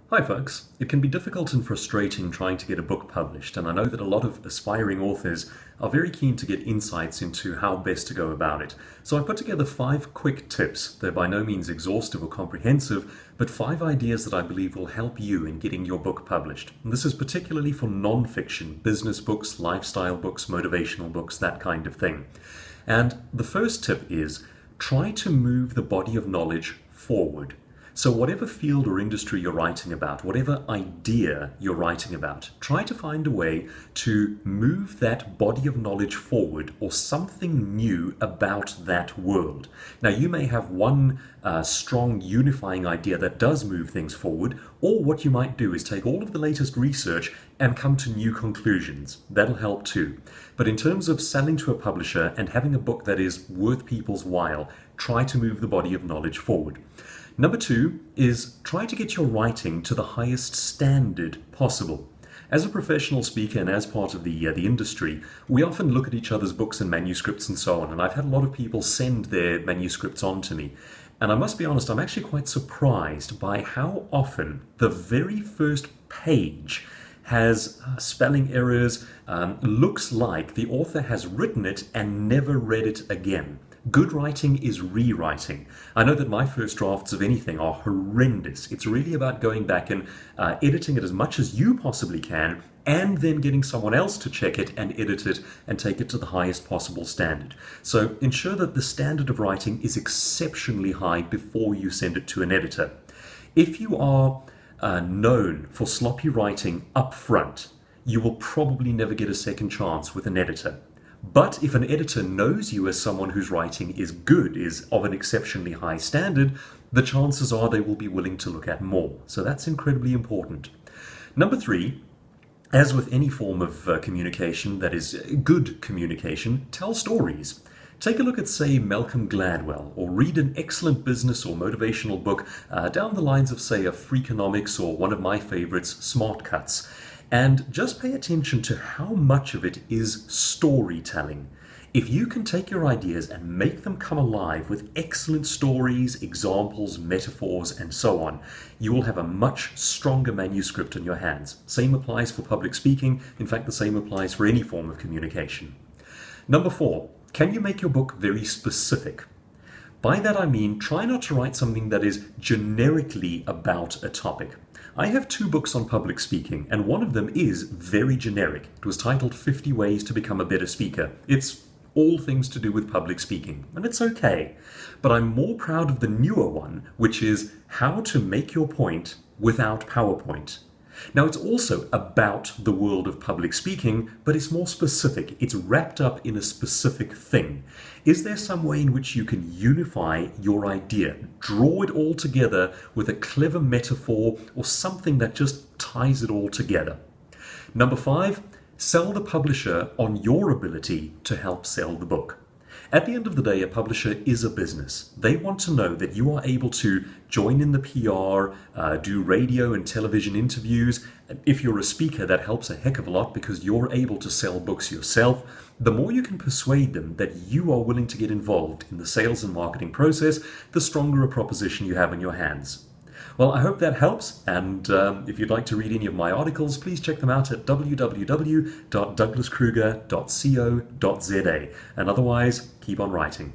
Hi folks. It can be difficult and frustrating trying to get a book published, and I know that a lot of aspiring authors are very keen to get insights into how best to go about it. So I've put together 5 quick tips. They're by no means exhaustive or comprehensive, but 5 ideas that I believe will help you in getting your book published. And this is particularly for non-fiction, business books, lifestyle books, motivational books, that kind of thing. And the first tip is try to move the body of knowledge forward. So whatever field or industry you're writing about, whatever idea you're writing about, try to find a way to move that body of knowledge forward or something new about that world. Now, you may have one strong unifying idea that does move things forward, or what you might do is take all of the latest research and come to new conclusions. That'll help too. But in terms of selling to a publisher and having a book that is worth people's while, try to move the body of knowledge forward. Number 2 is try to get your writing to the highest standard possible. As a professional speaker and as part of the industry, we often look at each other's books and manuscripts and so on, and I've had a lot of people send their manuscripts on to me. And I must be honest, I'm actually quite surprised by how often the very first page has spelling errors, looks like the author has written it and never read it again. Good writing is rewriting. I know that my first drafts of anything are horrendous. It's really about going back and editing it as much as you possibly can, and then getting someone else to check it and edit it and take it to the highest possible standard. So ensure that the standard of writing is exceptionally high before you send it to an editor. If you are known for sloppy writing up front, you will probably never get a second chance with an editor. But if an editor knows you as someone whose writing is good, is of an exceptionally high standard, the chances are they will be willing to look at more. So that's incredibly important. Number 3, as with any form of communication that is good communication, tell stories. Take a look at, say, Malcolm Gladwell, or read an excellent business or motivational book down the lines of, say, a Freakonomics or one of my favorites, Smart Cuts. And just pay attention to how much of it is storytelling. If you can take your ideas and make them come alive with excellent stories, examples, metaphors, and so on, you will have a much stronger manuscript in your hands. Same applies for public speaking. In fact, the same applies for any form of communication. Number 4, can you make your book very specific? By that I mean, try not to write something that is generically about a topic. I have 2 books on public speaking, and one of them is very generic. It was titled 50 Ways to Become a Better Speaker. It's all things to do with public speaking, and it's okay. But I'm more proud of the newer one, which is How to Make Your Point Without PowerPoint. Now, it's also about the world of public speaking, but it's more specific. It's wrapped up in a specific thing. Is there some way in which you can unify your idea, draw it all together with a clever metaphor or something that just ties it all together? Number 5, sell the publisher on your ability to help sell the book. At the end of the day, a publisher is a business. They want to know that you are able to join in the PR, do radio and television interviews. If you're a speaker, that helps a heck of a lot because you're able to sell books yourself. The more you can persuade them that you are willing to get involved in the sales and marketing process, the stronger a proposition you have in your hands. Well, I hope that helps, and if you'd like to read any of my articles, please check them out at www.douglaskruger.co.za. And otherwise, keep on writing.